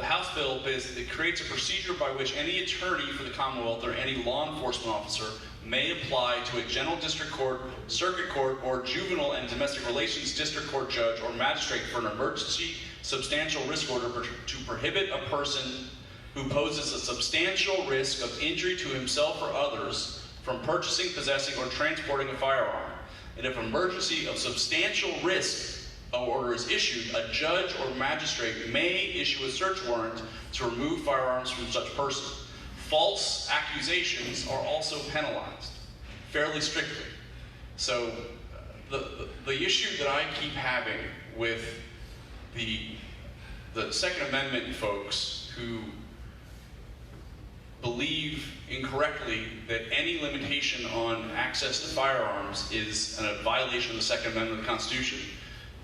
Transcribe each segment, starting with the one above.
House bill it creates a procedure by which any attorney for the Commonwealth or any law enforcement officer may apply to a general district court, circuit court, or juvenile and domestic relations district court judge or magistrate for an emergency substantial risk order to prohibit a person who poses a substantial risk of injury to himself or others from purchasing, possessing, or transporting a firearm. And if an emergency of substantial risk order is issued, a judge or magistrate may issue a search warrant to remove firearms from such person. False accusations are also penalized fairly strictly. So the issue that I keep having with the Second Amendment folks who believe incorrectly that any limitation on access to firearms is a violation of the Second Amendment of the Constitution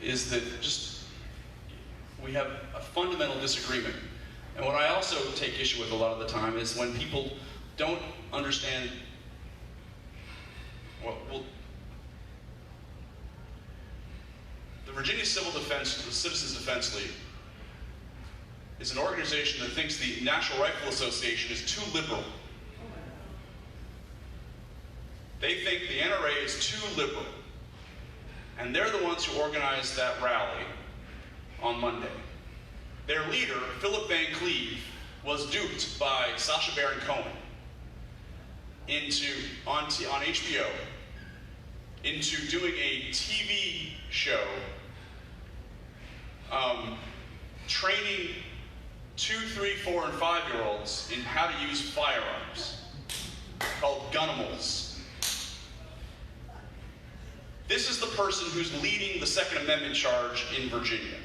is that we have a fundamental disagreement. And what I also take issue with a lot of the time is when people don't understand, the Virginia Civil Defense, the Citizens Defense League, is an organization that thinks the National Rifle Association is too liberal. They think the NRA is too liberal. And they're the ones who organized that rally on Monday. Their leader, Philip Van Cleve, was duped by Sacha Baron Cohen on HBO into doing a TV show training 2, 3, 4, and 5-year-olds in how to use firearms called Gunimals. This is the person who's leading the Second Amendment charge in Virginia.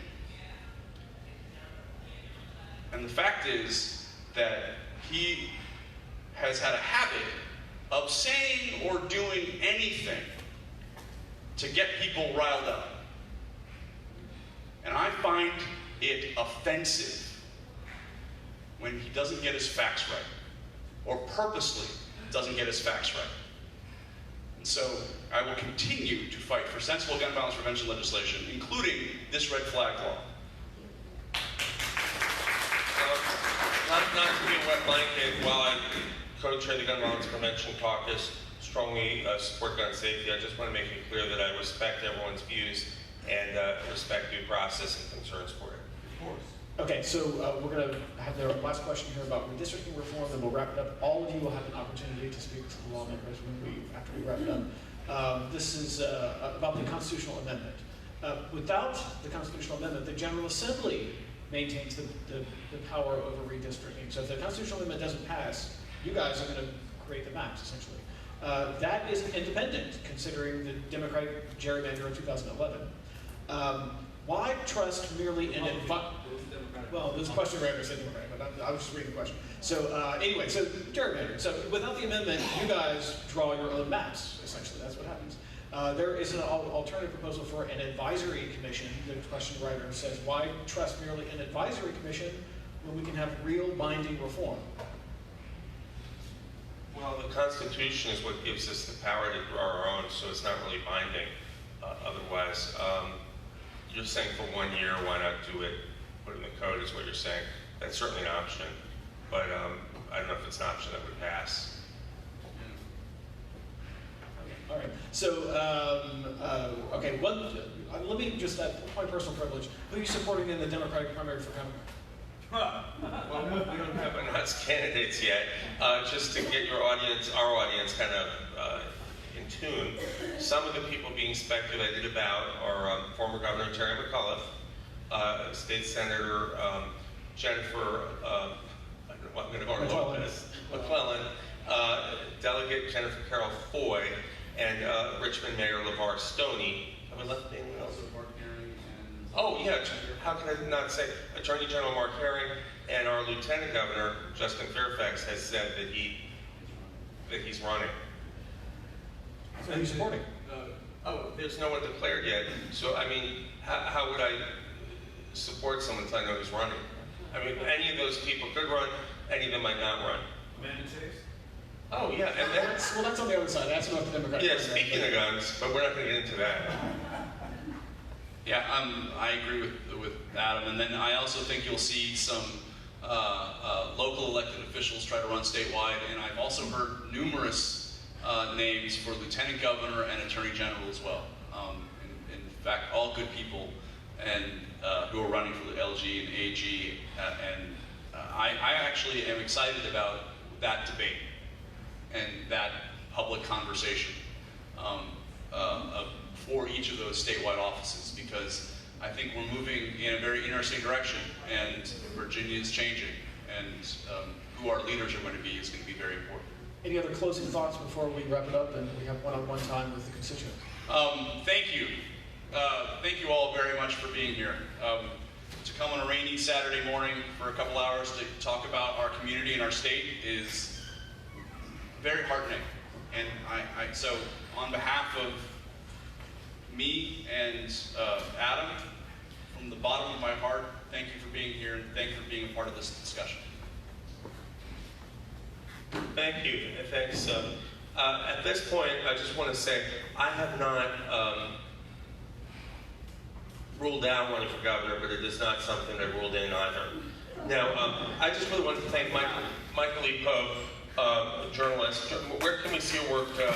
And the fact is that he has had a habit of saying or doing anything to get people riled up. And I find it offensive when he doesn't get his facts right, or purposely doesn't get his facts right. And so I will continue to fight for sensible gun violence prevention legislation, including this red flag law. Not to be a wet blanket, while I co-chair the Gun Violence Prevention Caucus, strongly support gun safety, I just want to make it clear that I respect everyone's views and respect due process and concerns for it. Of course. Okay, so we're going to have the last question here about redistricting reform, then we'll wrap it up. All of you will have an opportunity to speak to the lawmakers after we wrap it up. This is about the constitutional amendment. Without the constitutional amendment, the General Assembly maintains the power over redistricting. So if the constitutional amendment doesn't pass, you guys are going to create the maps, essentially. That is independent, considering the Democratic gerrymander in 2011. Why trust merely in well, this question right said Democratic, but I was just reading the question. So anyway, so gerrymander. So without the amendment, you guys draw your own maps, essentially. That's what happens. There is an alternative proposal for an advisory commission. The question writer says, why trust merely an advisory commission when we can have real binding reform? Well, the Constitution is what gives us the power to draw our own, so it's not really binding. Otherwise, you're saying for 1 year, why not do it, put it in the code is what you're saying. That's certainly an option, but I don't know if it's an option that would pass. All right. So, okay. Let me just add my personal privilege. Who are you supporting in the Democratic primary for governor? Well, we don't have announced candidates yet. Just to get our audience kind of in tune, some of the people being speculated about are former Governor Terry McAuliffe, State Senator Jennifer, I'm going to go to Lopez, McClellan, Delegate Jennifer Carroll Foy, and Richmond Mayor LeVar Stoney. Have I left anyone else? Oh yeah, how can I not say Attorney General Mark Herring and our Lieutenant Governor Justin Fairfax has said that he's running. So who's supporting? There's no one declared yet. So I mean, how would I support someone until I know who's running? I mean, any of those people could run, any of them might not run. Oh yeah, and that's on the other side. That's about the Democratic. Yeah, speaking of guns, but we're not going to get into that. Yeah, I agree with Adam, and then I also think you'll see some local elected officials try to run statewide, and I've also heard numerous names for lieutenant governor and attorney general as well. In fact, all good people and who are running for the LG and AG, and I actually am excited about that debate and that public conversation for each of those statewide offices, because I think we're moving in a very interesting direction, and Virginia is changing, and who our leaders are going to be is going to be very important. Any other closing thoughts before we wrap it up and we have one-on-one time with the constituents? Thank you. Thank you all very much for being here. To come on a rainy Saturday morning for a couple hours to talk about our community and our state is very heartening. And so on behalf of me and Adam, from the bottom of my heart, thank you for being here, and thank you for being a part of this discussion. Thank you, and thanks. At this point, I just want to say I have not ruled out running for governor, but it is not something I ruled in either. Now, I just really want to thank Michael E. Pope, a journalist. Where can we see your work now?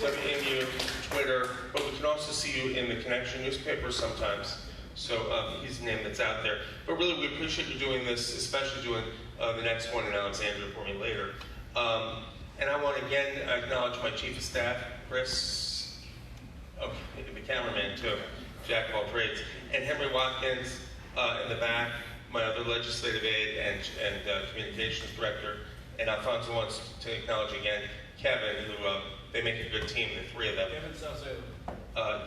At WAMU, Twitter, but we can also see you in the Connection newspaper sometimes. So he's a name that's out there. But really, we appreciate you doing this, especially doing the next one in Alexandria for me later. And I want to again acknowledge my chief of staff, Chris, the cameraman too, Jack of all trades, and Henry Watkins in the back, my other legislative aide and communications director, and Alfonso wants to acknowledge again Kevin, who they make a good team, the three of them,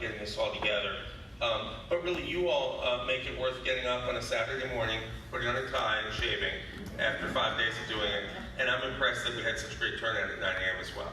getting this all together. But really, you all make it worth getting up on a Saturday morning, putting on a tie and shaving after 5 days of doing it. And I'm impressed that we had such great turnout at 9 a.m. as well.